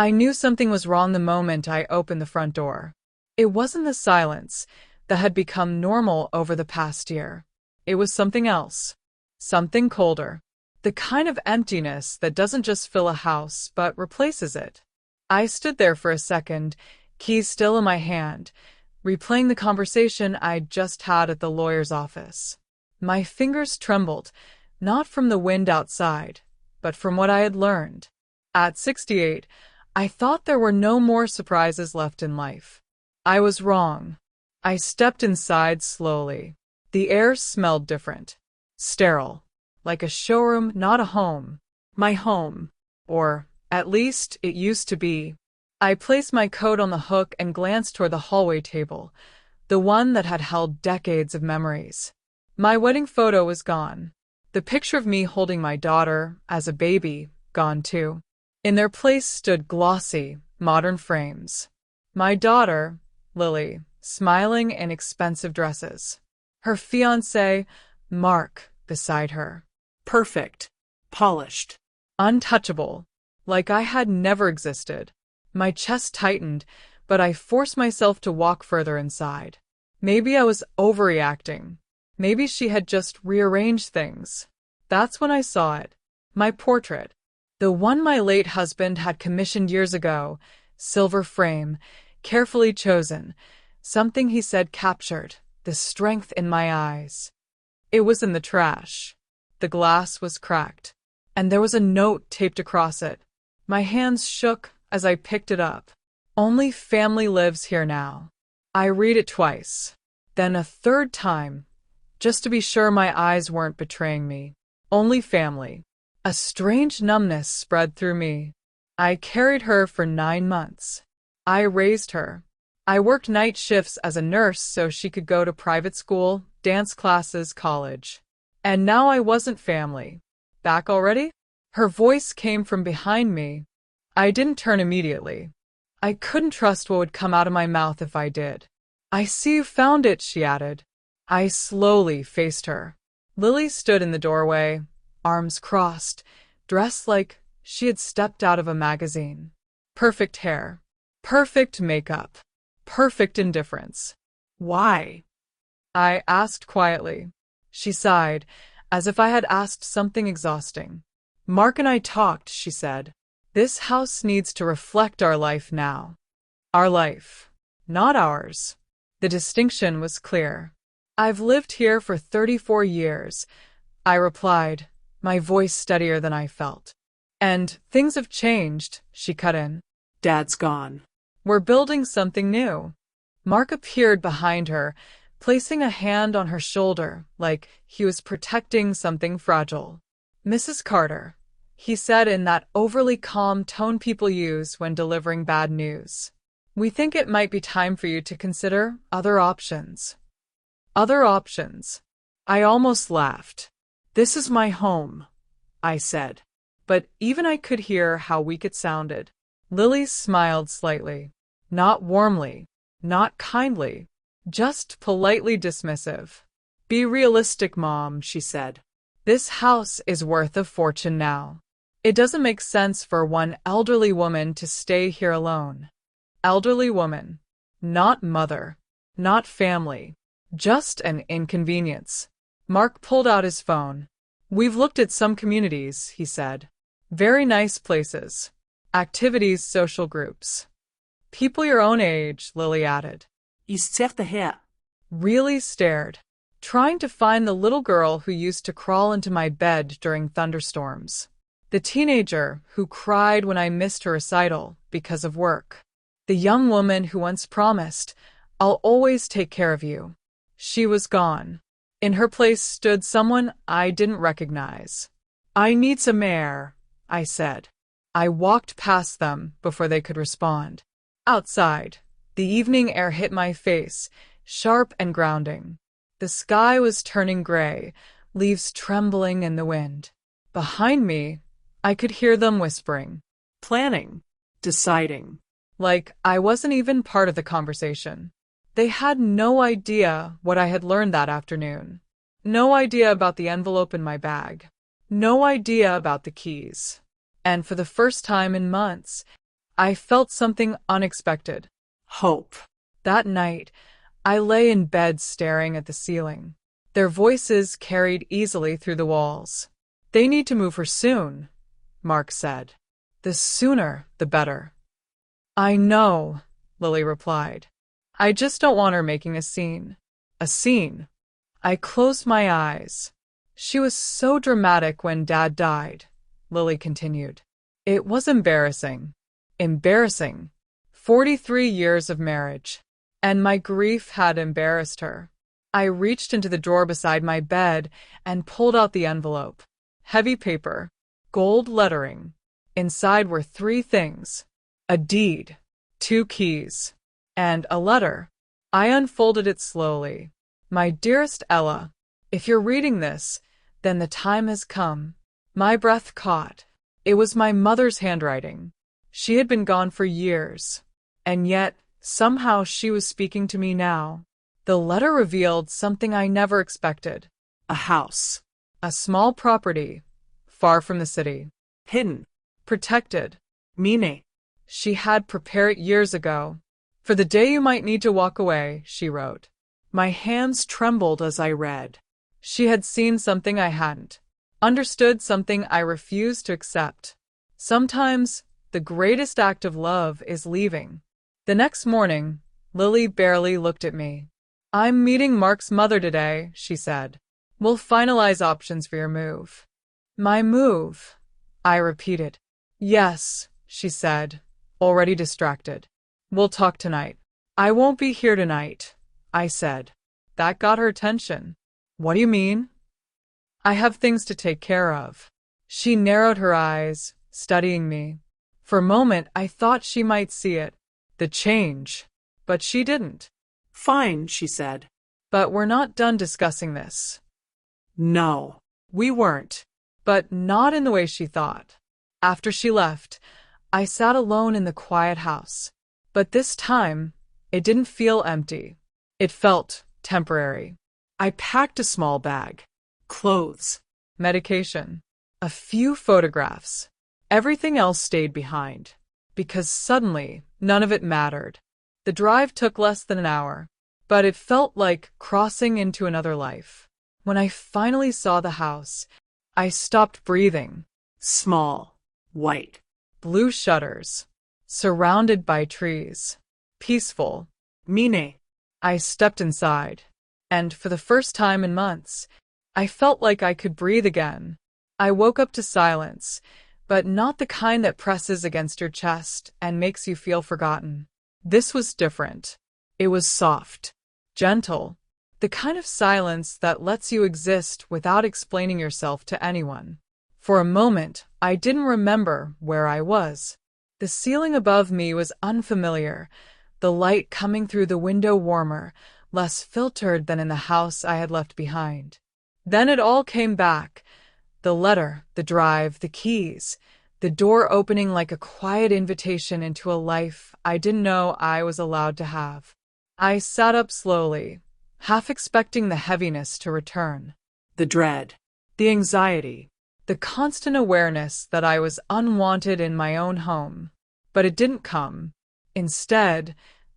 I knew something was wrong the moment I opened the front door. It wasn't the silence that had become normal over the past year. It was something else. Something colder. The kind of emptiness that doesn't just fill a house, but replaces it. I stood there for a second, keys still in my hand, replaying the conversation I'd just had at the lawyer's office. My fingers trembled, not from the wind outside, but from what I had learned. At 68, I thought there were no more surprises left in life. I was wrong. I stepped inside slowly. The air smelled different. Sterile. Like a showroom, not a home. My home. Or, at least, it used to be. I placed my coat on the hook and glanced toward the hallway table, the one that had held decades of memories. My wedding photo was gone. The picture of me holding my daughter, as a baby, gone too. In their place stood glossy, modern frames. My daughter, Lily, smiling in expensive dresses. Her fiancé, Mark, beside her. Perfect. Polished. Untouchable. Like I had never existed. My chest tightened, but I forced myself to walk further inside. Maybe I was overreacting. Maybe she had just rearranged things. That's when I saw it. My portrait. The one my late husband had commissioned years ago. Silver frame. Carefully chosen. Something he said captured the strength in my eyes. It was in the trash. The glass was cracked, and there was a note taped across it. My hands shook as I picked it up. Only family lives here now. I read it twice, then a third time, just to be sure my eyes weren't betraying me. Only family. A strange numbness spread through me. I carried her for 9 months. I raised her. I worked night shifts as a nurse so she could go to private school, dance classes, college. And now I wasn't family. Back already? Her voice came from behind me. I didn't turn immediately. I couldn't trust what would come out of my mouth if I did. I see you found it, she added. I slowly faced her. Lily stood in the doorway, arms crossed, dressed like she had stepped out of a magazine. Perfect hair. Perfect makeup. Perfect indifference. Why? I asked quietly. She sighed, as if I had asked something exhausting. Mark and I talked, she said. This house needs to reflect our life now. Our life, not ours. The distinction was clear. I've lived here for 34 years, I replied, my voice steadier than I felt. And things have changed, she cut in. Dad's gone. We're building something new. Mark appeared behind her, placing a hand on her shoulder like he was protecting something fragile. Mrs. Carter, he said in that overly calm tone people use when delivering bad news. We think it might be time for you to consider other options. Other options. I almost laughed. This is my home, I said. But even I could hear how weak it sounded. Lily smiled slightly. Not warmly, not kindly, just politely dismissive. Be realistic, Mom, she said. This house is worth a fortune now. It doesn't make sense for one elderly woman to stay here alone. Elderly woman. Not mother. Not family. Just an inconvenience. Mark pulled out his phone. We've looked at some communities, he said. Very nice places. Activities, social groups. People your own age, Lily added. Really stared, trying to find the little girl who used to crawl into my bed during thunderstorms. The teenager who cried when I missed her recital because of work. The young woman who once promised, I'll always take care of you. She was gone. In her place stood someone I didn't recognize. I need some air, I said. I walked past them before they could respond. Outside, the evening air hit my face, sharp and grounding. The sky was turning gray, leaves trembling in the wind. Behind me, I could hear them whispering, planning, deciding, like I wasn't even part of the conversation. They had no idea what I had learned that afternoon. No idea about the envelope in my bag. No idea about the keys. And for the first time in months, I felt something unexpected. Hope. That night, I lay in bed staring at the ceiling. Their voices carried easily through the walls. They need to move her soon, Mark said. The sooner, the better. I know, Lily replied. I just don't want her making a scene. A scene. I closed my eyes. She was so dramatic when Dad died, Lily continued. It was embarrassing. Embarrassing. 43 years of marriage. And my grief had embarrassed her. I reached into the drawer beside my bed and pulled out the envelope. Heavy paper. Gold lettering. Inside were 3 things. A deed. 2 keys. And a letter. I unfolded it slowly. My dearest Ella, if you're reading this, then the time has come. My breath caught. It was my mother's handwriting. She had been gone for years. And yet, somehow she was speaking to me now. The letter revealed something I never expected. A house. A small property, far from the city. Hidden. Protected. Meaning. She had prepared it years ago. For the day you might need to walk away, she wrote. My hands trembled as I read. She had seen something I hadn't. Understood something I refused to accept. Sometimes, the greatest act of love is leaving. The next morning, Lily barely looked at me. I'm meeting Mark's mother today, she said. We'll finalize options for your move. My move, I repeated. Yes, she said, already distracted. We'll talk tonight. I won't be here tonight, I said. That got her attention. What do you mean? I have things to take care of. She narrowed her eyes, studying me. For a moment, I thought she might see it. The change. But she didn't. Fine, she said. But we're not done discussing this. No, we weren't. But not in the way she thought. After she left, I sat alone in the quiet house. But this time, it didn't feel empty. It felt temporary. I packed a small bag. Clothes. Medication. A few photographs. Everything else stayed behind. Because suddenly, none of it mattered. The drive took less than an hour. But it felt like crossing into another life. When I finally saw the house, I stopped breathing. Small. White. Blue shutters. Surrounded by trees. Peaceful. Meaning. I stepped inside. And for the first time in months, I felt like I could breathe again. I woke up to silence, but not the kind that presses against your chest and makes you feel forgotten. This was different. It was soft. Gentle. The kind of silence that lets you exist without explaining yourself to anyone. For a moment, I didn't remember where I was. The ceiling above me was unfamiliar, the light coming through the window warmer, less filtered than in the house I had left behind. Then it all came back. The letter, the drive, the keys, the door opening like a quiet invitation into a life I didn't know I was allowed to have. I sat up slowly, half expecting the heaviness to return. The dread. The anxiety. The constant awareness that I was unwanted in my own home. But it didn't come. Instead,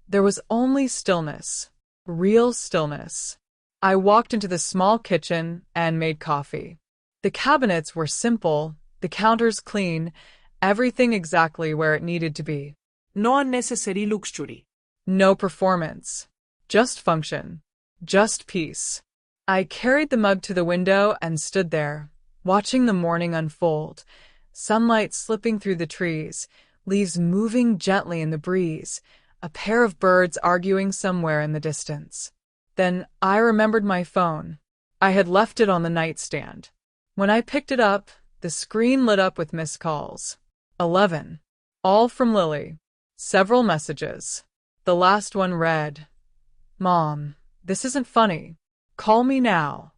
there was only stillness. Real stillness. I walked into the small kitchen and made coffee. The cabinets were simple, the counters clean, everything exactly where it needed to be. No unnecessary luxury. No performance. Just function. Just peace. I carried the mug to the window and stood there, watching the morning unfold, sunlight slipping through the trees, leaves moving gently in the breeze, a pair of birds arguing somewhere in the distance. Then I remembered my phone. I had left it on the nightstand. When I picked it up, the screen lit up with missed calls. 11. All from Lily. Several messages. The last one read, "Mom, this isn't funny. Call me now."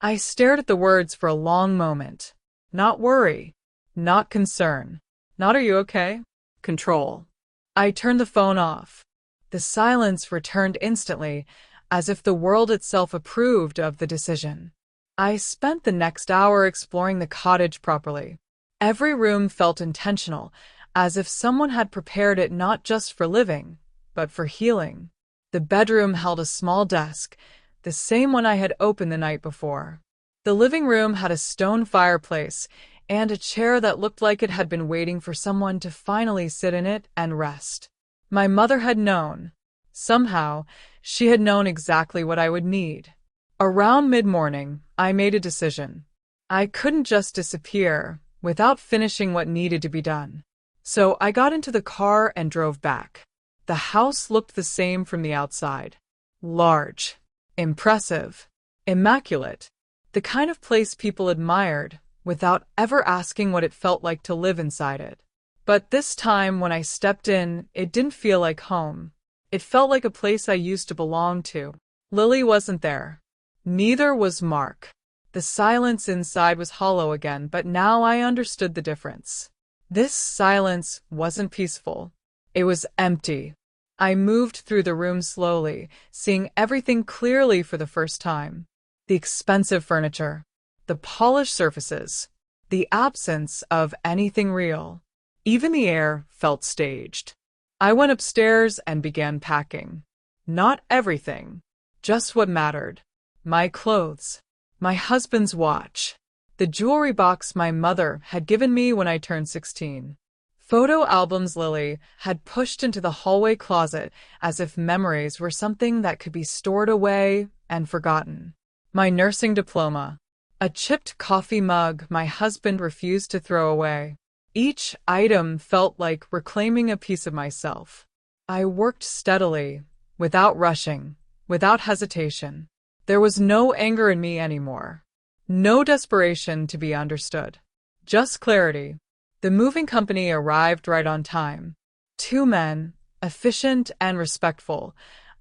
I stared at the words for a long moment. Not worry. Not concern. Not "are you okay?" Control. I turned the phone off. The silence returned instantly, as if the world itself approved of the decision. I spent the next hour exploring the cottage properly. Every room felt intentional, as if someone had prepared it not just for living, but for healing. The bedroom held a small desk, the same one I had opened the night before. The living room had a stone fireplace and a chair that looked like it had been waiting for someone to finally sit in it and rest. My mother had known. Somehow, she had known exactly what I would need. Around mid-morning, I made a decision. I couldn't just disappear without finishing what needed to be done. So I got into the car and drove back. The house looked the same from the outside. Large, impressive, immaculate. The kind of place people admired without ever asking what it felt like to live inside it. But this time when I stepped in, it didn't feel like home. It felt like a place I used to belong to. Lily wasn't there. Neither was Mark. The silence inside was hollow again, but now I understood the difference. This silence wasn't peaceful. It was empty. I moved through the room slowly, seeing everything clearly for the first time. The expensive furniture, the polished surfaces, the absence of anything real. Even the air felt staged. I went upstairs and began packing. Not everything, just what mattered. My clothes, my husband's watch, the jewelry box my mother had given me when I turned 16. Photo albums Lily had pushed into the hallway closet as if memories were something that could be stored away and forgotten. My nursing diploma, a chipped coffee mug my husband refused to throw away. Each item felt like reclaiming a piece of myself. I worked steadily, without rushing, without hesitation. There was no anger in me anymore. No desperation to be understood. Just clarity. The moving company arrived right on time. 2 men, efficient and respectful,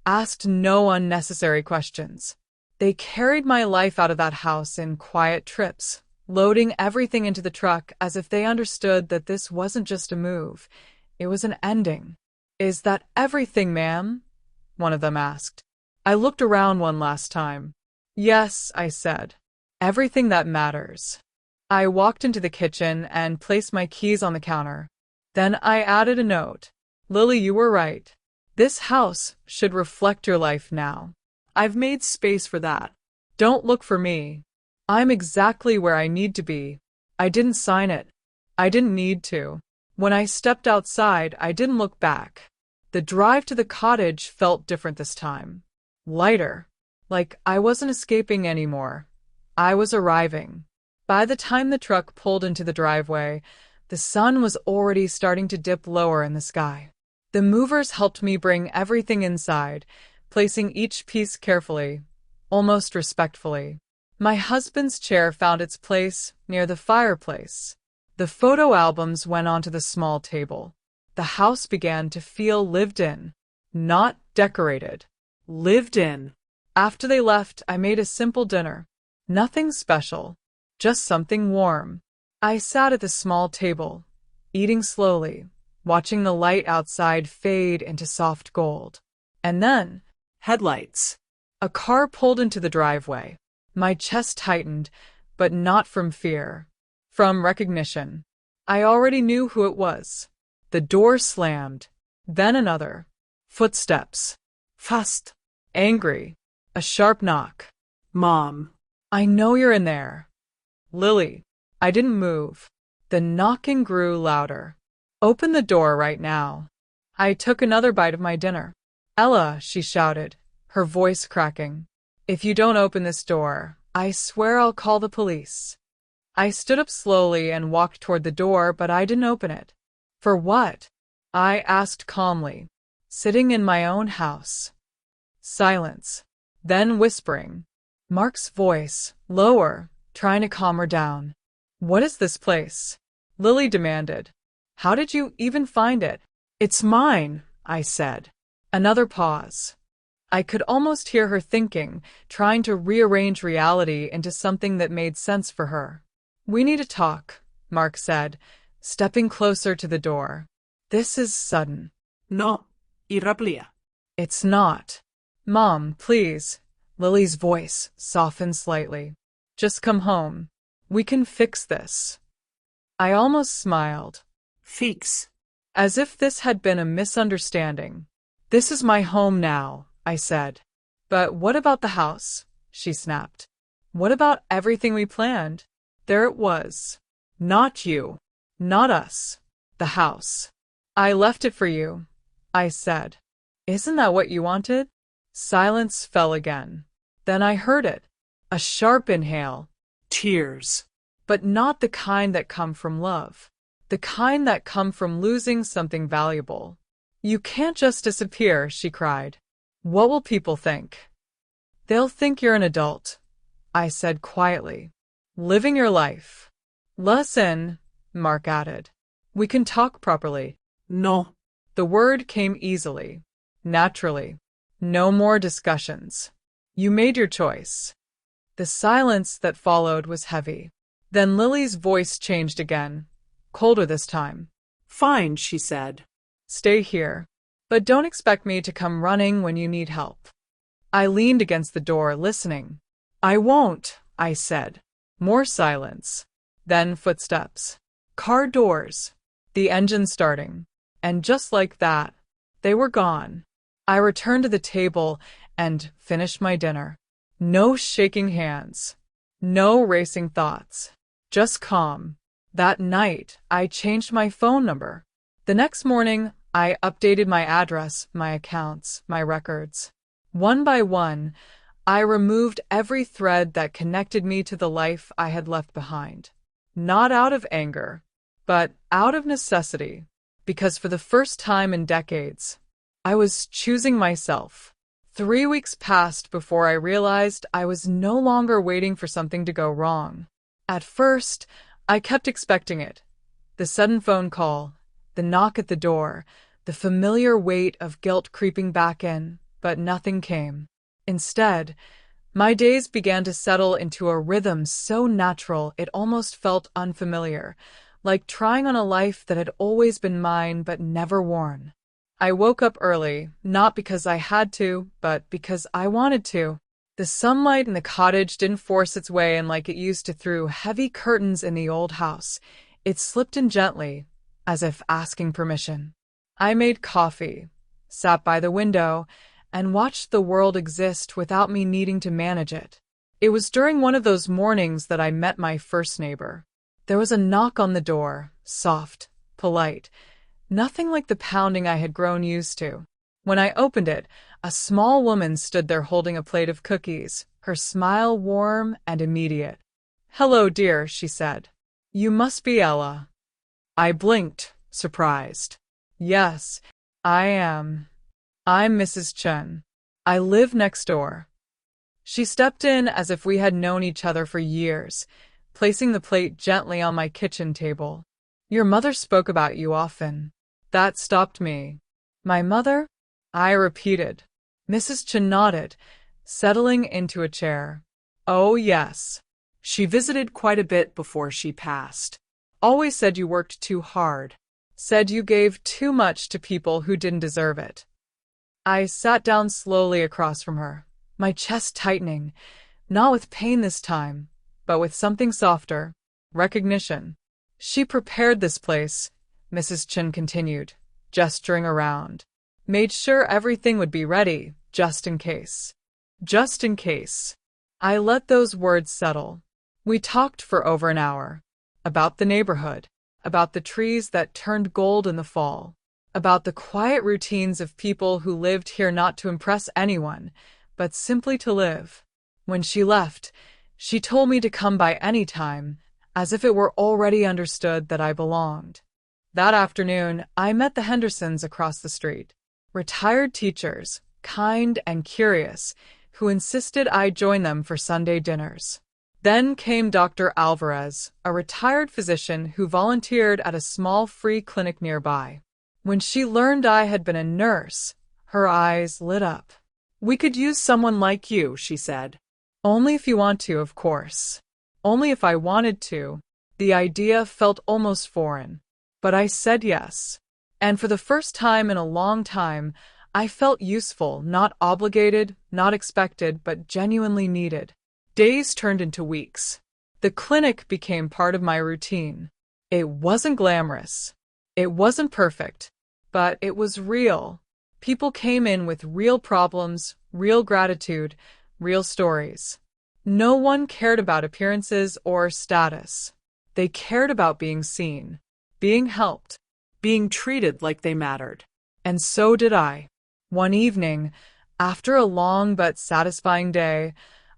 asked no unnecessary questions. They carried my life out of that house in quiet trips, loading everything into the truck as if they understood that this wasn't just a move, it was an ending. "Is that everything, ma'am?" one of them asked. I looked around one last time. "Yes," I said. "Everything that matters." I walked into the kitchen and placed my keys on the counter. Then I added a note. "Lily, you were right. This house should reflect your life now. I've made space for that. Don't look for me. I'm exactly where I need to be. I didn't sign it. I didn't need to." When I stepped outside, I didn't look back. The drive to the cottage felt different this time. Lighter. Like I wasn't escaping anymore. I was arriving. By the time the truck pulled into the driveway, the sun was already starting to dip lower in the sky. The movers helped me bring everything inside, placing each piece carefully, almost respectfully. My husband's chair found its place near the fireplace. The photo albums went onto the small table. The house began to feel lived in, not decorated. Lived in. After they left, I made a simple dinner. Nothing special, just something warm. I sat at the small table, eating slowly, watching the light outside fade into soft gold. And then, Headlights. a car pulled into the driveway. My chest tightened, but not from fear, from recognition. I already knew who it was. The door slammed, then another. Footsteps. Fast. Angry. A sharp knock. Mom. "I know you're in there." "Lily." I didn't move. The knocking grew louder. "Open the door right now." I took another bite of my dinner. "Ella," she shouted, her voice cracking. "If you don't open this door, I swear I'll call the police." I stood up slowly and walked toward the door, but I didn't open it. "For what?" I asked calmly, sitting in my own house. Silence. Then whispering. Mark's voice, lower, trying to calm her down. "What is this place?" Lily demanded. "How did you even find it?" "It's mine," I said. Another pause. I could almost hear her thinking, trying to rearrange reality into something that made sense for her. "We need to talk," Mark said, stepping closer to the door. "This is sudden." No. Irraplia. "It's not." "Mom, please." Lily's voice softened slightly. "Just come home. We can fix this." I almost smiled. Fix. as if this had been a misunderstanding. "This is my home now," I said. "But what about the house?" she snapped. "What about everything we planned?" There it was. Not you. Not us. The house. "I left it for you," I said. "Isn't that what you wanted?" Silence fell again. Then I heard it. A sharp inhale. Tears. But not the kind that come from love. The kind that come from losing something valuable. "You can't just disappear," she cried. "What will people think?" "They'll think you're an adult," I said quietly. "Living your life." "Listen," Mark added. "We can talk properly." No. The word came easily, naturally. No more discussions. "You made your choice." The silence that followed was heavy. Then Lily's voice changed again, colder this time. Fine, she said. "Stay here. But don't expect me to come running when you need help." I leaned against the door, listening. "I won't," I said. More silence. Then footsteps. Car doors. The engine starting. And just like that, they were gone. I returned to the table and finished my dinner. No shaking hands. No racing thoughts. Just calm. That night, I changed my phone number. The next morning, I updated my address, my accounts, my records. One by one, I removed every thread that connected me to the life I had left behind. Not out of anger, but out of necessity, because for the first time in decades, I was choosing myself. 3 weeks passed before I realized I was no longer waiting for something to go wrong. At first, I kept expecting it. The sudden phone call, the knock at the door, the familiar weight of guilt creeping back in, but nothing came. Instead, my days began to settle into a rhythm so natural it almost felt unfamiliar, like trying on a life that had always been mine but never worn. I woke up early, not because I had to, but because I wanted to. The sunlight in the cottage didn't force its way in like it used to through heavy curtains in the old house. It slipped in gently, as if asking permission. I made coffee, sat by the window, and watched the world exist without me needing to manage it. It was during one of those mornings that I met my first neighbor. There was a knock on the door, soft, polite, nothing like the pounding I had grown used to. When I opened it, a small woman stood there holding a plate of cookies, her smile warm and immediate. "Hello, dear," she said. "You must be Ella." I blinked, surprised. "Yes, I am. I'm Mrs. Chen. I live next door." She stepped in as if we had known each other for years, placing the plate gently on my kitchen table. "Your mother spoke about you often." That stopped me. "My mother?" I repeated. Mrs. Chen nodded, settling into a chair. "Oh, yes. She visited quite a bit before she passed. Always said you worked too hard. Said you gave too much to people who didn't deserve it." I sat down slowly across from her, my chest tightening, not with pain this time, but with something softer, recognition. "She prepared this place," Mrs. Chen continued, gesturing around. "Made sure everything would be ready, just in case." Just in case. I let those words settle. We talked for over an hour. About the neighborhood, about the trees that turned gold in the fall, about the quiet routines of people who lived here not to impress anyone, but simply to live. When she left, she told me to come by any time, as if it were already understood that I belonged. That afternoon, I met the Hendersons across the street. Retired teachers, kind and curious, who insisted I join them for Sunday dinners. Then came Dr. Alvarez, a retired physician who volunteered at a small free clinic nearby. When she learned I had been a nurse, her eyes lit up. "We could use someone like you," she said. "Only if you want to, of course. Only if I wanted to." The idea felt almost foreign, but I said yes. And for the first time in a long time, I felt useful, not obligated, not expected, but genuinely needed. Days turned into weeks. The clinic became part of my routine. It wasn't glamorous. It wasn't perfect, but it was real. People came in with real problems, real gratitude, real stories. No one cared about appearances or status. They cared about being seen, being helped, Being treated like they mattered. and so did I. One evening, after a long but satisfying day,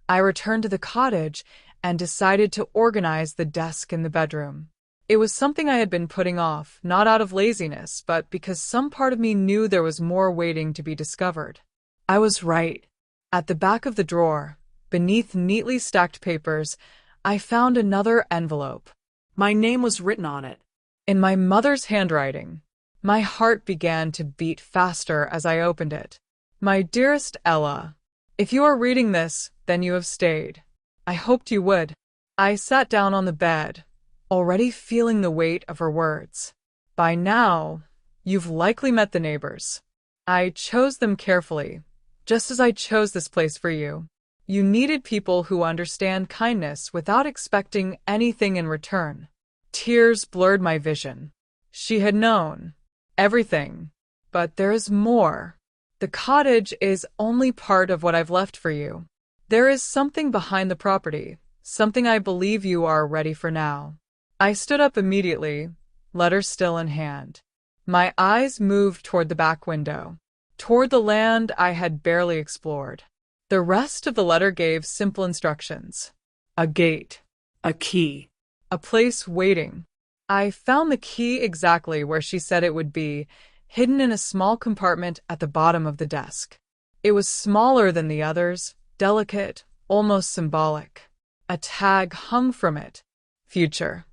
I returned to the cottage and decided to organize the desk in the bedroom. It was something I had been putting off, not out of laziness, but because some part of me knew there was more waiting to be discovered. I was right. At the back of the drawer, beneath neatly stacked papers, I found another envelope. My name was written on it. In my mother's handwriting, my heart began to beat faster as I opened it. My dearest Ella, if you are reading this, then you have stayed. I hoped you would. I sat down on the bed, already feeling the weight of her words. By now, you've likely met the neighbors. I chose them carefully, just as I chose this place for you. You needed people who understand kindness without expecting anything in return. Tears blurred my vision. She had known everything, but there is more. The cottage is only part of what I've left for you. There is something behind the property, something I believe you are ready for now. I stood up immediately, letter still in hand. My eyes moved toward the back window, toward the land I had barely explored. The rest of the letter gave simple instructions. A gate, A key. a place waiting. I found the key exactly where she said it would be, hidden in a small compartment at the bottom of the desk. It was smaller than the others, delicate, almost symbolic. A tag hung from it. Future.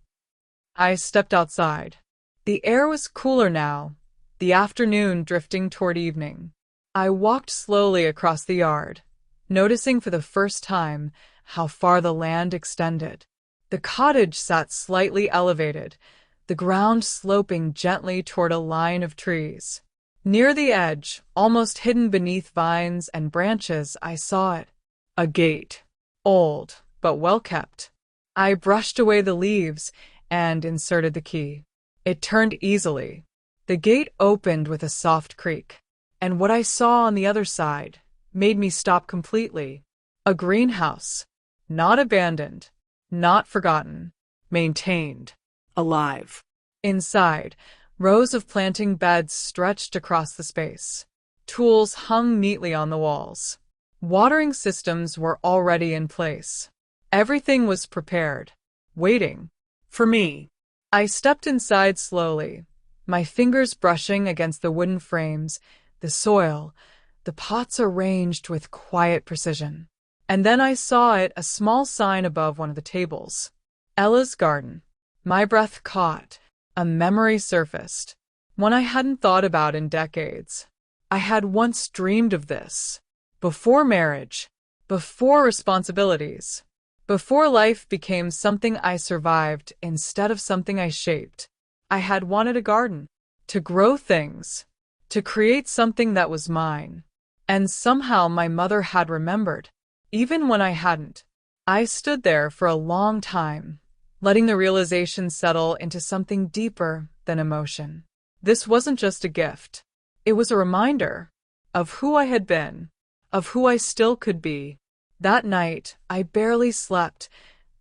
I stepped outside. The air was cooler now, the afternoon drifting toward evening. I walked slowly across the yard, noticing for the first time how far the land extended. The cottage sat slightly elevated, the ground sloping gently toward a line of trees. Near the edge, almost hidden beneath vines and branches, I saw it. A gate. Old, but well kept. I brushed away the leaves and inserted the key. It turned easily. The gate opened with a soft creak, and what I saw on the other side made me stop completely. A greenhouse. Not abandoned, not forgotten, maintained. Alive. Inside, rows of planting beds stretched across the space. Tools hung neatly on the walls. Watering systems were already in place. Everything was prepared, waiting. For me. I stepped inside slowly, my fingers brushing against the wooden frames, the soil, the pots arranged with quiet precision. And then I saw it, a small sign above one of the tables. Ella's garden. My breath caught. A memory surfaced, one I hadn't thought about in decades. I had once dreamed of this. Before marriage, before responsibilities, before life became something I survived instead of something I shaped. I had wanted a garden, to grow things, to create something that was mine. And somehow my mother had remembered, even when I hadn't. I stood there for a long time, letting the realization settle into something deeper than emotion. This wasn't just a gift. It was a reminder of who I had been, of who I still could be. That night, I barely slept,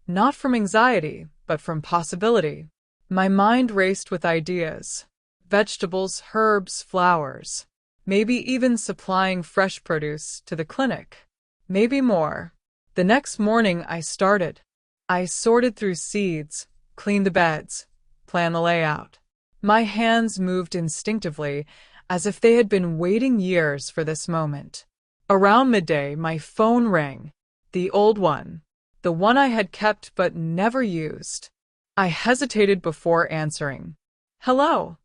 not from anxiety, but from possibility. My mind raced with ideas. Vegetables, herbs, flowers. Maybe even supplying fresh produce to the clinic. Maybe more. The next morning I started. I sorted through seeds, cleaned the beds, planned the layout. My hands moved instinctively, as if they had been waiting years for this moment. Around midday, my phone rang. The old one. The one I had kept but never used. I hesitated before answering. Hello?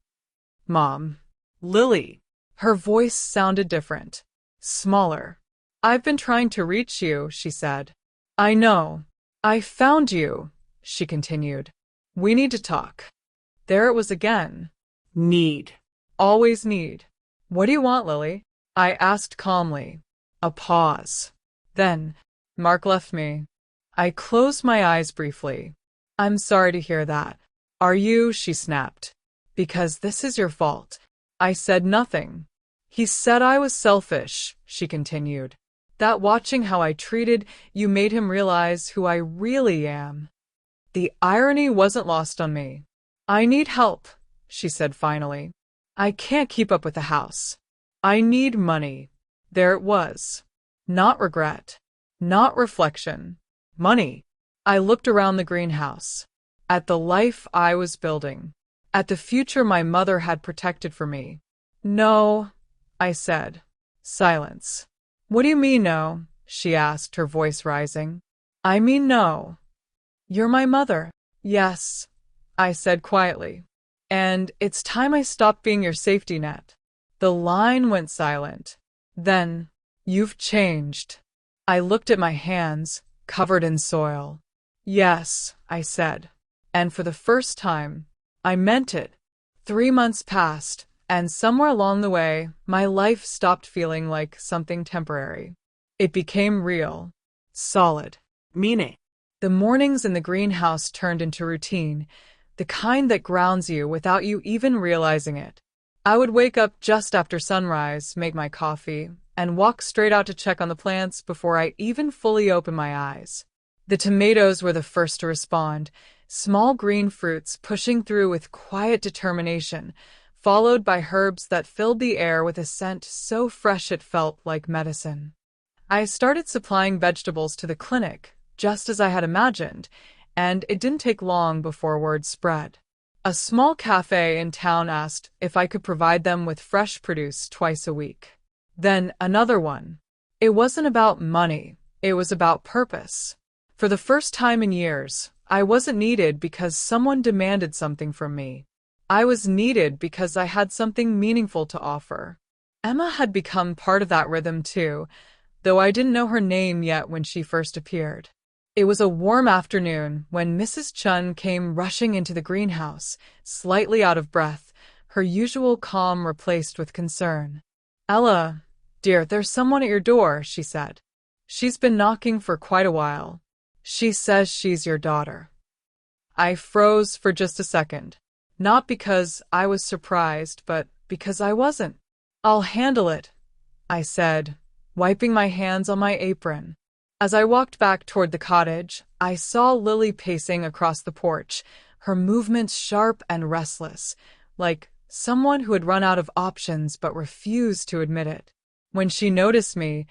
Mom. Lily. Her voice sounded different. Smaller. I've been trying to reach you, she said. I know. I found you, she continued. We need to talk. There it was again. Need. Always need. What do you want, Lily? I asked calmly. A pause. Then, Mark left me. I closed my eyes briefly. I'm sorry to hear that. Are you? She snapped. Because this is your fault. I said nothing. He said I was selfish, she continued. That watching how I treated you made him realize who I really am. The irony wasn't lost on me. I need help, she said finally. I can't keep up with the house. I need money. There it was. Not regret. Not reflection. Money. I looked around the greenhouse. At the life I was building. At the future my mother had protected for me. No, I said. Silence. What do you mean no? She asked, her voice rising. I mean no. You're my mother. Yes, I said quietly. And it's time I stopped being your safety net. The line went silent. Then, you've changed. I looked at my hands, covered in soil. Yes, I said. And for the first time, I meant it. 3 months passed, and somewhere along the way, my life stopped feeling like something temporary. It became real. Solid. Meaning. The mornings in the greenhouse turned into routine, the kind that grounds you without you even realizing it. I would wake up just after sunrise, make my coffee, and walk straight out to check on the plants before I even fully opened my eyes. The tomatoes were the first to respond, small green fruits pushing through with quiet determination, followed by herbs that filled the air with a scent so fresh it felt like medicine. I started supplying vegetables to the clinic, just as I had imagined, and it didn't take long before word spread. A small cafe in town asked if I could provide them with fresh produce twice a week. Then another one. It wasn't about money, it was about purpose. For the first time in years, I wasn't needed because someone demanded something from me. I was needed because I had something meaningful to offer. Emma had become part of that rhythm too, though I didn't know her name yet when she first appeared. It was a warm afternoon when Mrs. Chun came rushing into the greenhouse, slightly out of breath, her usual calm replaced with concern. Ella, dear, there's someone at your door, she said. She's been knocking for quite a while. She says she's your daughter. I froze for just a second. Not because I was surprised, but because I wasn't. I'll handle it, I said, wiping my hands on my apron. As I walked back toward the cottage, I saw Lily pacing across the porch, her movements sharp and restless, like someone who had run out of options but refused to admit it. When she noticed me,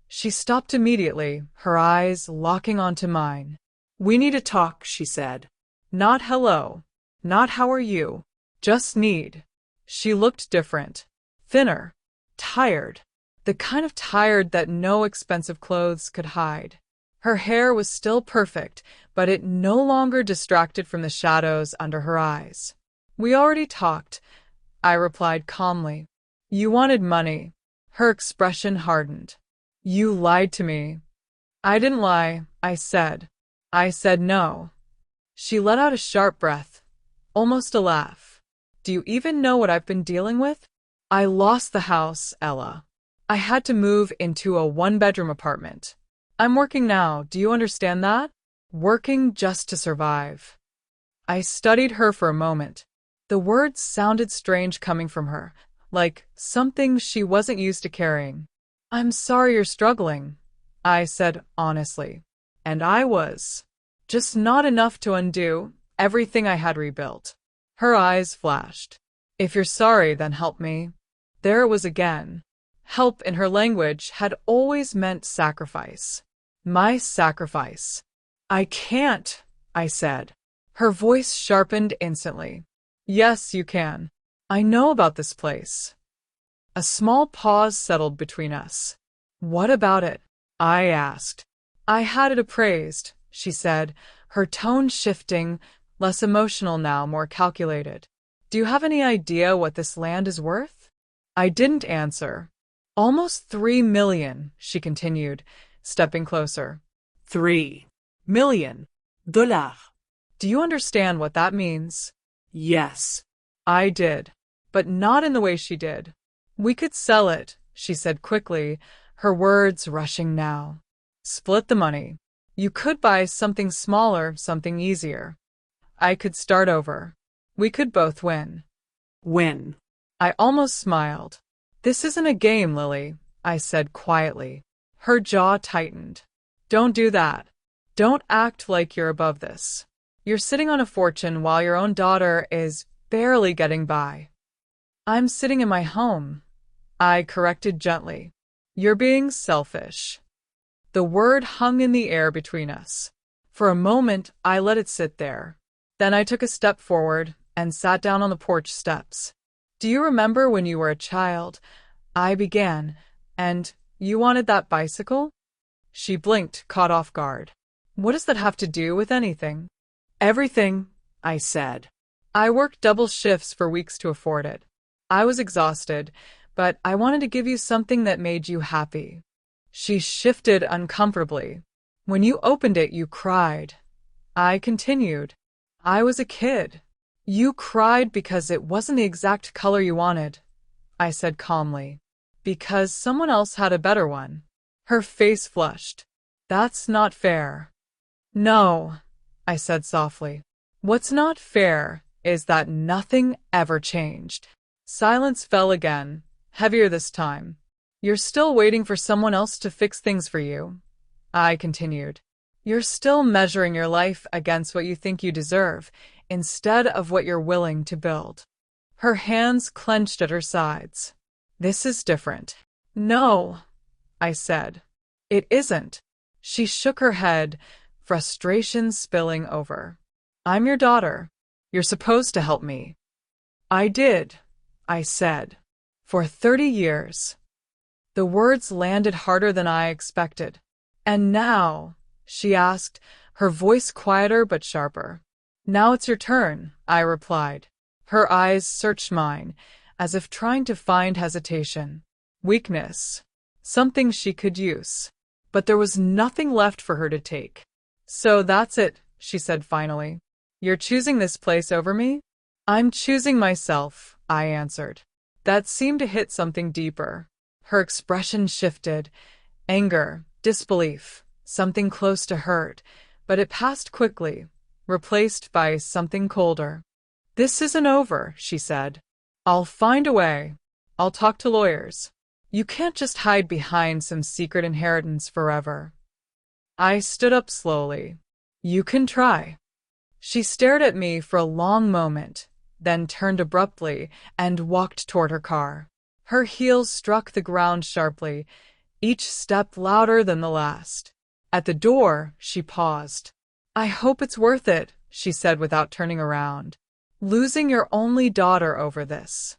she stopped immediately, her eyes locking onto mine. We need to talk, she said. Not hello. Not how are you. Just need. She looked different. Thinner. Tired. The kind of tired that no expensive clothes could hide. Her hair was still perfect, but it no longer distracted from the shadows under her eyes. We already talked, I replied calmly. You wanted money. Her expression hardened. You lied to me. I didn't lie, I said. I said no. She let out a sharp breath, almost a laugh. Do you even know what I've been dealing with? I lost the house, Ella. I had to move into a one-bedroom apartment. I'm working now, do you understand that? Working just to survive. I studied her for a moment. The words sounded strange coming from her, like something she wasn't used to carrying. I'm sorry you're struggling, I said honestly. And I was. Just not enough to undo everything I had rebuilt. Her eyes flashed. If you're sorry, then help me. There it was again. Help in her language had always meant sacrifice. My sacrifice. I can't, I said. Her voice sharpened instantly. Yes, you can. I know about this place. A small pause settled between us. What about it? I asked. I had it appraised, she said, her tone shifting, less emotional now, more calculated. Do you have any idea what this land is worth? I didn't answer. Almost 3 million, she continued, stepping closer. 3 million dollars. Do you understand what that means? Yes. I did, but not in the way she did. We could sell it, she said quickly, her words rushing now. Split the money. You could buy something smaller, something easier. I could start over. We could both win. When? I almost smiled. This isn't a game, Lily, I said quietly. Her jaw tightened. Don't do that. Don't act like you're above this. You're sitting on a fortune while your own daughter is barely getting by. I'm sitting in my home, I corrected gently. You're being selfish. The word hung in the air between us. For a moment, I let it sit there. Then I took a step forward and sat down on the porch steps. Do you remember when you were a child? I began, and you wanted that bicycle? She blinked, caught off guard. What does that have to do with anything? Everything, I said. I worked double shifts for weeks to afford it. I was exhausted, but I wanted to give you something that made you happy. She shifted uncomfortably. When you opened it, you cried. I continued. I was a kid. You cried because it wasn't the exact color you wanted, I said calmly. Because someone else had a better one. Her face flushed. That's not fair. No, I said softly. What's not fair is that nothing ever changed. Silence fell again, heavier this time. You're still waiting for someone else to fix things for you, I continued. You're still measuring your life against what you think you deserve, instead of what you're willing to build. Her hands clenched at her sides. This is different. No, I said. It isn't. She shook her head, frustration spilling over. I'm your daughter. You're supposed to help me. I did, I said. For 30 years. The words landed harder than I expected. And now, she asked, her voice quieter but sharper. Now it's your turn, I replied. Her eyes searched mine, as if trying to find hesitation. Weakness. Something she could use. But there was nothing left for her to take. So that's it, she said finally. You're choosing this place over me? I'm choosing myself, I answered. That seemed to hit something deeper. Her expression shifted. Anger, disbelief, something close to hurt, but it passed quickly, replaced by something colder. This isn't over, she said. I'll find a way. I'll talk to lawyers. You can't just hide behind some secret inheritance forever. I stood up slowly. You can try. She stared at me for a long moment, then turned abruptly and walked toward her car. Her heels struck the ground sharply, each step louder than the last. At the door, she paused. I hope it's worth it, she said without turning around. Losing your only daughter over this.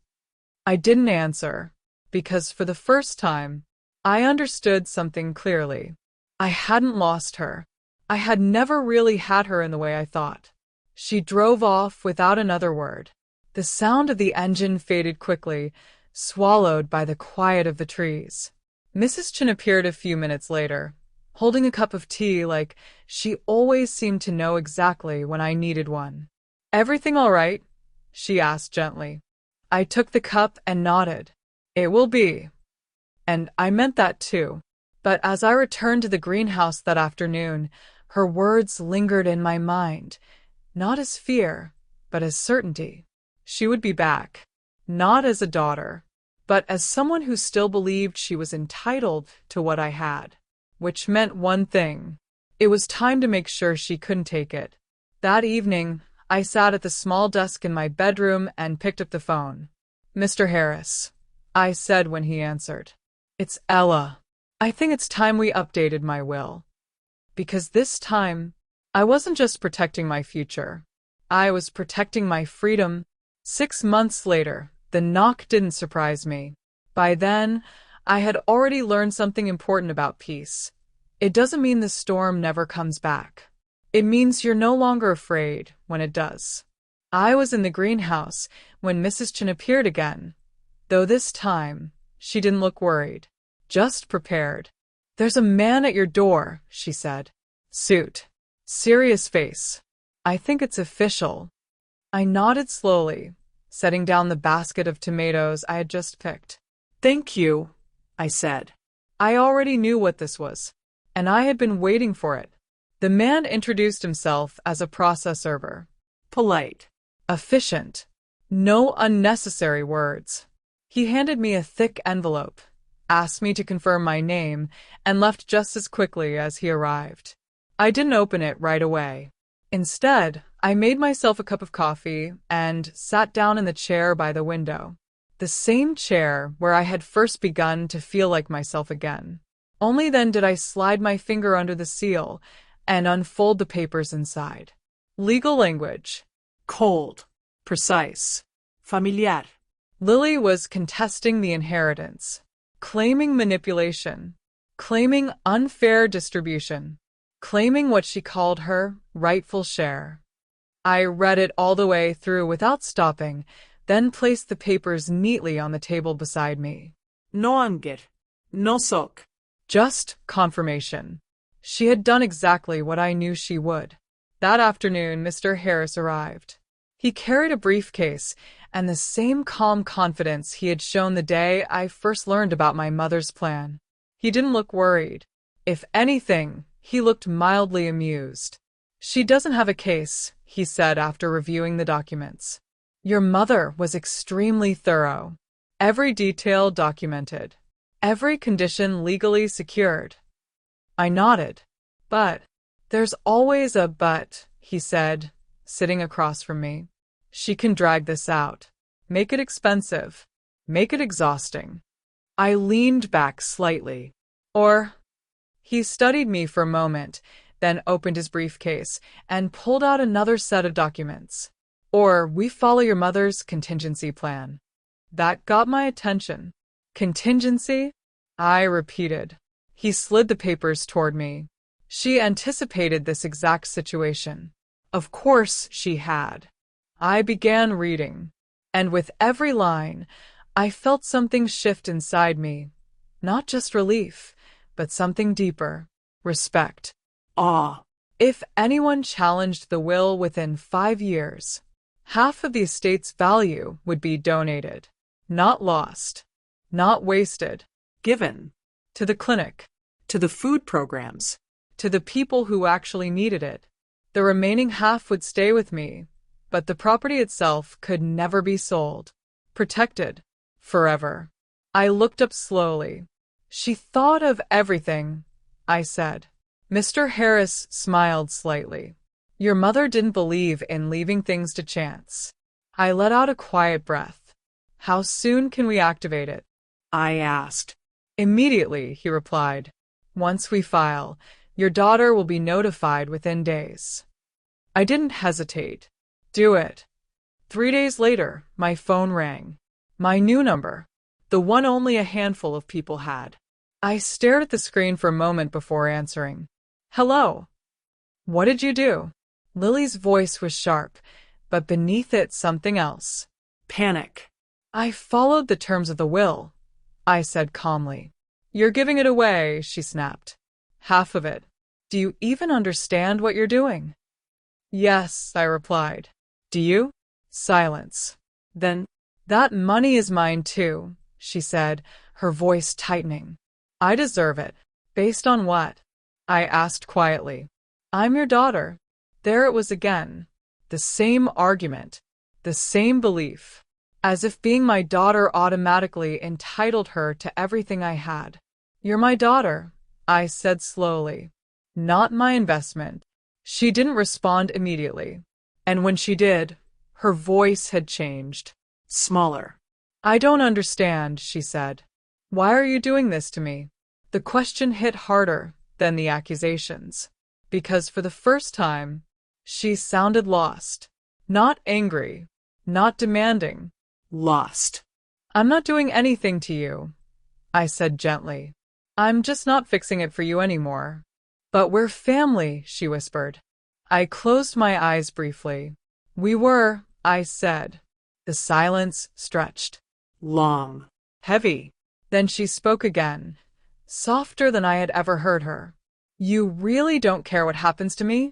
I didn't answer, because for the first time, I understood something clearly. I hadn't lost her. I had never really had her in the way I thought. She drove off without another word. The sound of the engine faded quickly, swallowed by the quiet of the trees. Mrs. Chin appeared a few minutes later, holding a cup of tea like she always seemed to know exactly when I needed one. Everything all right? She asked gently. I took the cup and nodded. It will be. And I meant that too. But as I returned to the greenhouse that afternoon, her words lingered in my mind, not as fear, but as certainty. She would be back, not as a daughter, but as someone who still believed she was entitled to what I had, which meant one thing. It was time to make sure she couldn't take it. That evening, I sat at the small desk in my bedroom and picked up the phone. Mr. Harris, I said when he answered. It's Ella. I think it's time we updated my will. Because this time, I wasn't just protecting my future. I was protecting my freedom. 6 months later, the knock didn't surprise me. By then, I had already learned something important about peace. It doesn't mean the storm never comes back. It means you're no longer afraid when it does. I was in the greenhouse when Mrs. Chin appeared again, though this time, she didn't look worried, just prepared. There's a man at your door, she said. Suit. Serious face. I think it's official. I nodded slowly, setting down the basket of tomatoes I had just picked. Thank you, I said. I already knew what this was, and I had been waiting for it. The man introduced himself as a process server. Polite. Efficient. No unnecessary words. He handed me a thick envelope, asked me to confirm my name, and left just as quickly as he arrived. I didn't open it right away. Instead, I made myself a cup of coffee and sat down in the chair by the window. The same chair where I had first begun to feel like myself again. Only then did I slide my finger under the seal and unfold the papers inside. Legal language. Cold. Precise. Familiar. Lily was contesting the inheritance, claiming manipulation, claiming unfair distribution, claiming what she called her rightful share. I read it all the way through without stopping, then placed the papers neatly on the table beside me. No anger. No sok. Just confirmation. She had done exactly what I knew she would. That afternoon, Mr. Harris arrived. He carried a briefcase and the same calm confidence he had shown the day I first learned about my mother's plan. He didn't look worried. If anything, he looked mildly amused. "She doesn't have a case," he said after reviewing the documents. "Your mother was extremely thorough. Every detail documented. Every condition legally secured." I nodded. "But there's always a but," he said, sitting across from me. "She can drag this out. Make it expensive. Make it exhausting." I leaned back slightly. "Or—" He studied me for a moment, then opened his briefcase and pulled out another set of documents. "Or we follow your mother's contingency plan." That got my attention. "Contingency?" I repeated. He slid the papers toward me. She anticipated this exact situation. Of course she had. I began reading, and with every line, I felt something shift inside me. Not just relief, but something deeper. Respect. Awe. If anyone challenged the will within 5 years, half of the estate's value would be donated. Not lost. Not wasted. Given. To the clinic. To the food programs. To the people who actually needed it. The remaining half would stay with me, but the property itself could never be sold. Protected. Forever. I looked up slowly. "She thought of everything," I said. Mr. Harris smiled slightly. "Your mother didn't believe in leaving things to chance." I let out a quiet breath. "How soon can we activate it?" I asked. "Immediately," he replied. "Once we file, your daughter will be notified within days." I didn't hesitate. "Do it." 3 days later, my phone rang. My new number. The one only a handful of people had. I stared at the screen for a moment before answering. "Hello. What did you do?" Lily's voice was sharp, but beneath it something else. Panic. "I followed the terms of the will," I said calmly. "You're giving it away," she snapped. "Half of it. Do you even understand what you're doing?" "Yes," I replied. "Do you?" Silence. Then, "That money is mine too," she said, her voice tightening. "I deserve it." "Based on what?" I asked quietly. "I'm your daughter." There it was again. The same argument. The same belief. As if being my daughter automatically entitled her to everything I had. "You're my daughter," I said slowly. "Not my investment." She didn't respond immediately. And when she did, her voice had changed. Smaller. "I don't understand," she said. "Why are you doing this to me?" The question hit harder than the accusations, because for the first time, she sounded lost. Not angry, not demanding. Lost. "I'm not doing anything to you," I said gently. "I'm just not fixing it for you anymore." "But we're family," she whispered. I closed my eyes briefly. "We were," I said. The silence stretched. Long. Heavy. Then she spoke again, softer than I had ever heard her. "You really don't care what happens to me?"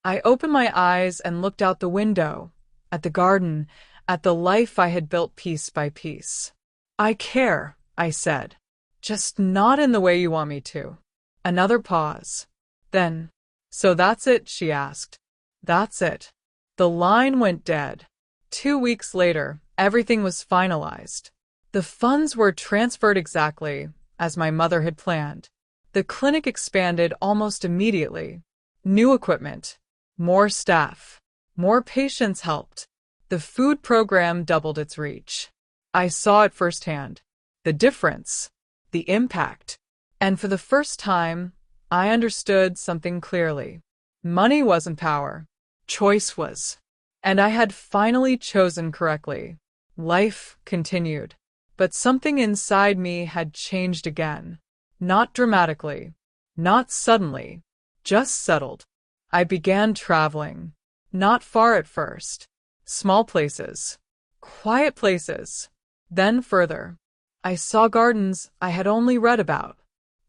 I opened my eyes and looked out the window, at the garden, at the life I had built piece by piece. "I care," I said. "Just not in the way you want me to." Another pause. Then, "So that's it?" she asked. "That's it." The line went dead. 2 weeks later, everything was finalized. The funds were transferred exactly as my mother had planned. The clinic expanded almost immediately. New equipment, more staff, more patients helped. The food program doubled its reach. I saw it firsthand. The difference, the impact. And for the first time, I understood something clearly. Money wasn't power. Choice was. And I had finally chosen correctly. Life continued. But something inside me had changed again. Not dramatically. Not suddenly. Just settled. I began traveling. Not far at first. Small places. Quiet places. Then further. I saw gardens I had only read about.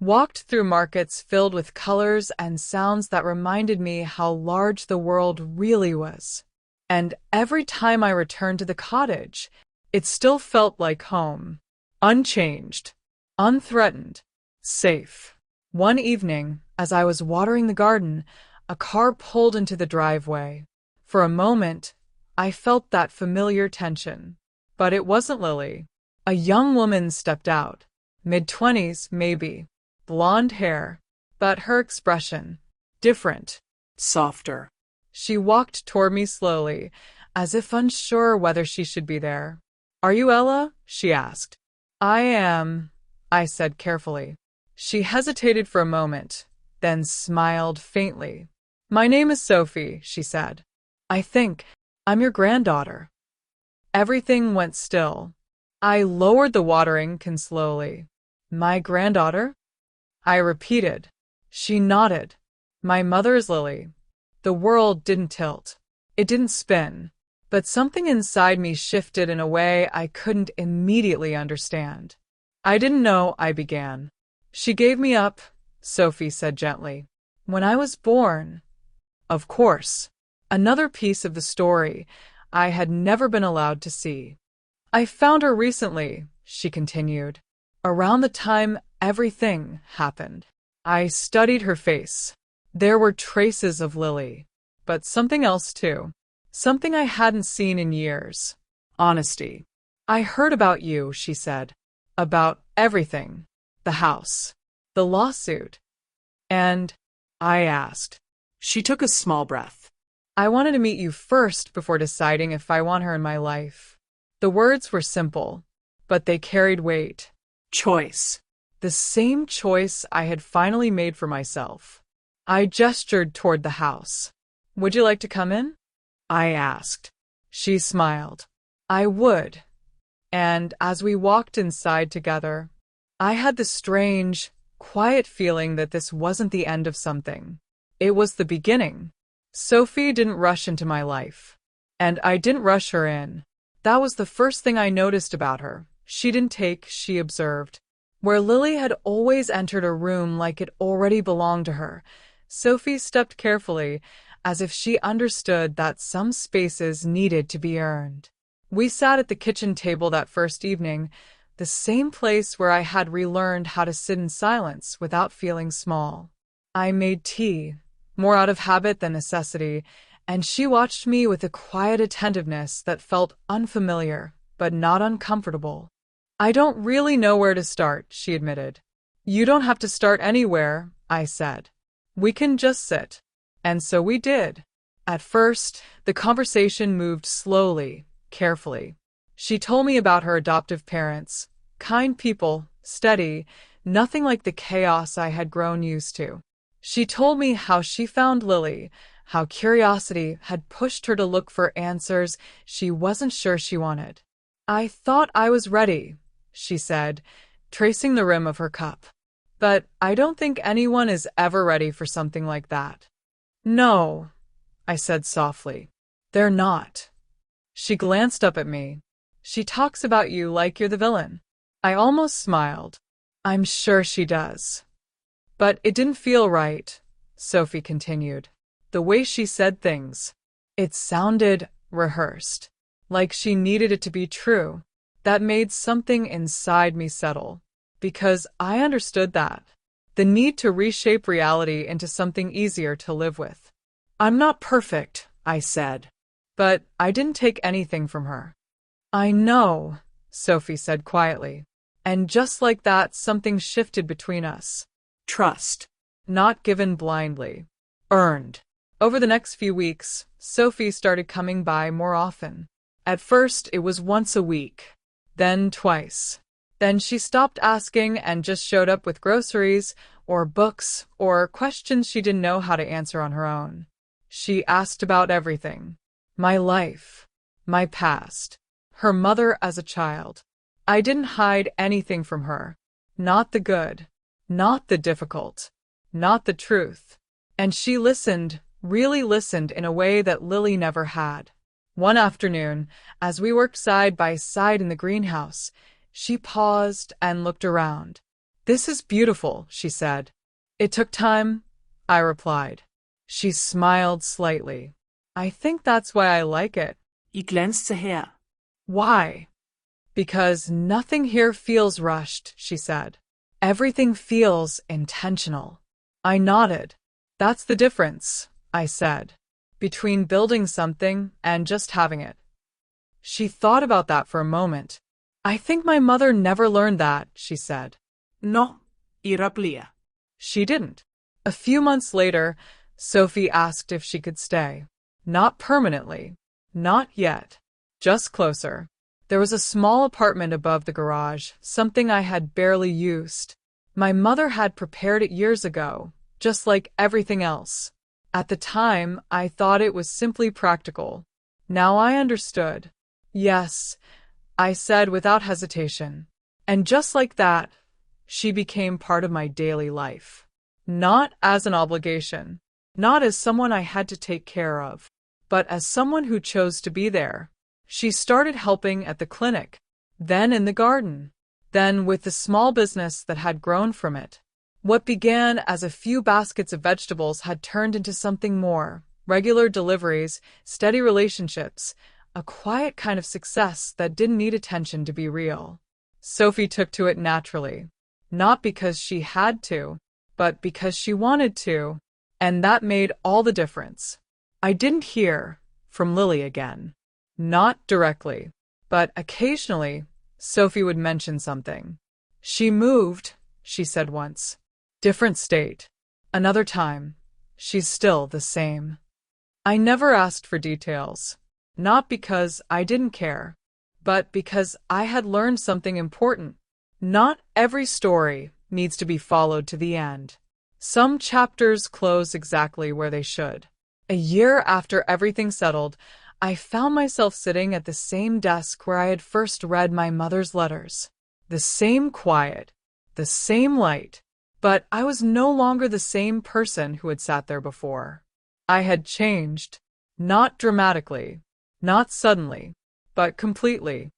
Walked through markets filled with colors and sounds that reminded me how large the world really was. And every time I returned to the cottage, it still felt like home. Unchanged. Unthreatened. Safe. One evening, as I was watering the garden, a car pulled into the driveway. For a moment, I felt that familiar tension. But it wasn't Lily. A young woman stepped out. Mid-20s, maybe. Blonde hair. But her expression. Different. Softer. She walked toward me slowly, as if unsure whether she should be there. "Are you Ella?" she asked. "I am," I said carefully. She hesitated for a moment, then smiled faintly. "My name is Sophie," she said. "I think I'm your granddaughter." Everything went still. I lowered the watering can slowly. "My granddaughter?" I repeated. She nodded. "My mother is Lily." The world didn't tilt. It didn't spin. But something inside me shifted in a way I couldn't immediately understand. "I didn't know," I began. "She gave me up," Sophie said gently. "When I was born." Of course. Another piece of the story I had never been allowed to see. "I found her recently," she continued. "Around the time everything happened. I studied her face. There were traces of Lily. But something else too. Something I hadn't seen in years. Honesty. I heard about you," she said. "About everything. The house. The lawsuit. And," I asked. She took a small breath. "I wanted to meet you first before deciding if I want her in my life." The words were simple, but they carried weight. Choice. The same choice I had finally made for myself. I gestured toward the house. "Would you like to come in?" I asked. She smiled. "I would." And as we walked inside together, I had the strange, quiet feeling that this wasn't the end of something. It was the beginning. Sophie didn't rush into my life. And I didn't rush her in. That was the first thing I noticed about her. She didn't take, she observed. Where Lily had always entered a room like it already belonged to her, Sophie stepped carefully, as if she understood that some spaces needed to be earned. We sat at the kitchen table that first evening, the same place where I had relearned how to sit in silence without feeling small. I made tea, more out of habit than necessity, and she watched me with a quiet attentiveness that felt unfamiliar, but not uncomfortable. "I don't really know where to start," she admitted. "You don't have to start anywhere," I said. "We can just sit." And so we did. At first, the conversation moved slowly, carefully. She told me about her adoptive parents, kind people, steady, nothing like the chaos I had grown used to. She told me how she found Lily, how curiosity had pushed her to look for answers she wasn't sure she wanted. "I thought I was ready," she said, tracing the rim of her cup. "But I don't think anyone is ever ready for something like that." "No," I said softly. "They're not." She glanced up at me. "She talks about you like you're the villain." I almost smiled. "I'm sure she does." "But it didn't feel right," Sophie continued. "The way she said things. It sounded rehearsed, like she needed it to be true. That made something inside me settle, because I understood that. The need to reshape reality into something easier to live with. "I'm not perfect," I said. but I didn't take anything from her. I know, Sophie said quietly. And just like that, something shifted between us. Trust. Not given blindly. Earned. Over the next few weeks, Sophie started coming by more often. At first, it was once a week. Then twice. Then she stopped asking and just showed up with groceries, or books, or questions she didn't know how to answer on her own. She asked about everything. My life. My past. Her mother as a child. I didn't hide anything from her. Not the good. Not the difficult. Not the truth. And she listened, really listened in a way that Lily never had. One afternoon, as we worked side by side in the greenhouse, she paused and looked around. "This is beautiful," she said. "It took time," I replied. She smiled slightly. "I think that's why I like it." I glänzte her. "Why?" "Because nothing here feels rushed," she said. "Everything feels intentional." I nodded. "That's the difference," I said, "between building something and just having it." She thought about that for a moment. "I think my mother never learned that," she said. No, era blir. She didn't. A few months later, Sophie asked if she could stay. Not permanently. Not yet. Just closer. There was a small apartment above the garage, something I had barely used. My mother had prepared it years ago, just like everything else. At the time, I thought it was simply practical. Now I understood. "Yes," I said without hesitation. And just like that, she became part of my daily life. Not as an obligation, not as someone I had to take care of, but as someone who chose to be there. She started helping at the clinic, then in the garden, then with the small business that had grown from it. What began as a few baskets of vegetables had turned into something more: regular deliveries, steady relationships, a quiet kind of success that didn't need attention to be real. Sophie took to it naturally, not because she had to, but because she wanted to, and that made all the difference. I didn't hear from Lily again. Not directly, but occasionally, Sophie would mention something. "She moved," she said once. "Different state." Another time, "She's still the same." I never asked for details, not because I didn't care, but because I had learned something important. Not every story needs to be followed to the end. Some chapters close exactly where they should. A year after everything settled, I found myself sitting at the same desk where I had first read my mother's letters. The same quiet, the same light, but I was no longer the same person who had sat there before. I had changed, not dramatically, not suddenly, but completely.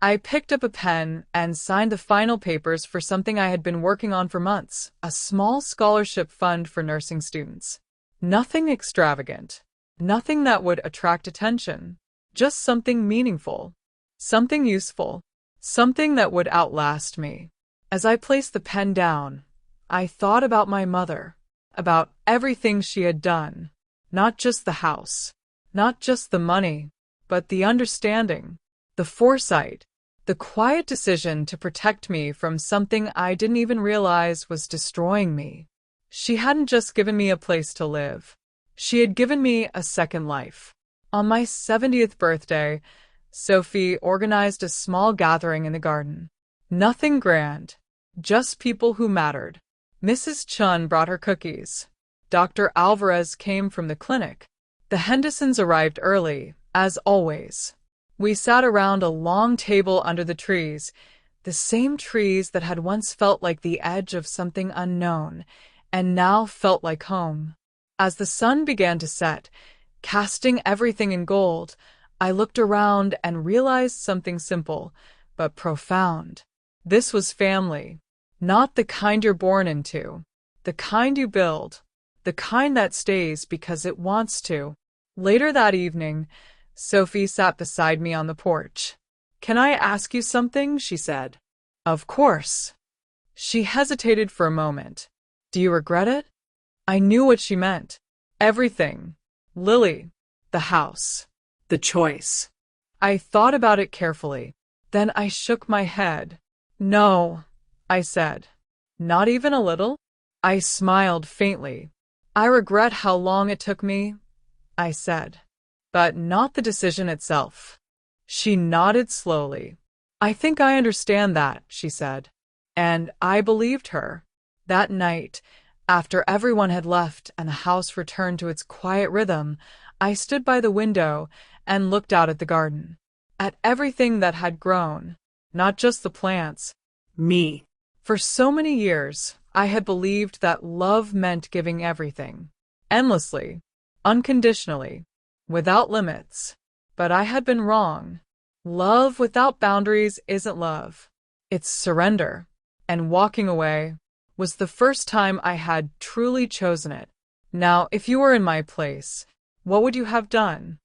I picked up a pen and signed the final papers for something I had been working on for months, a small scholarship fund for nursing students. Nothing extravagant. Nothing that would attract attention, just something meaningful, something useful, something that would outlast me. As I placed the pen down, I thought about my mother, about everything she had done, not just the house, not just the money, but the understanding, the foresight, the quiet decision to protect me from something I didn't even realize was destroying me. She hadn't just given me a place to live. She had given me a second life. On my 70th birthday, Sophie organized a small gathering in the garden. Nothing grand, just people who mattered. Mrs. Chun brought her cookies. Dr. Alvarez came from the clinic. The Hendersons arrived early, as always. We sat around a long table under the trees, the same trees that had once felt like the edge of something unknown, and now felt like home. As the sun began to set, casting everything in gold, I looked around and realized something simple, but profound. This was family. Not the kind you're born into. The kind you build. The kind that stays because it wants to. Later that evening, Sophie sat beside me on the porch. "Can I ask you something?" she said. "Of course." She hesitated for a moment. "Do you regret it?" I knew what she meant. Everything. Lily. The house. The choice. I thought about it carefully. Then I shook my head. No, I said. Not even a little? I smiled faintly. I regret how long it took me, I said. But not the decision itself. She nodded slowly. I think I understand that, she said. And I believed her. That night, after everyone had left and the house returned to its quiet rhythm, I stood by the window and looked out at the garden. At everything that had grown, not just the plants. Me. For so many years, I had believed that love meant giving everything. Endlessly. Unconditionally. Without limits. But I had been wrong. Love without boundaries isn't love. It's surrender. And walking away was the first time I had truly chosen it. Now, if you were in my place, what would you have done?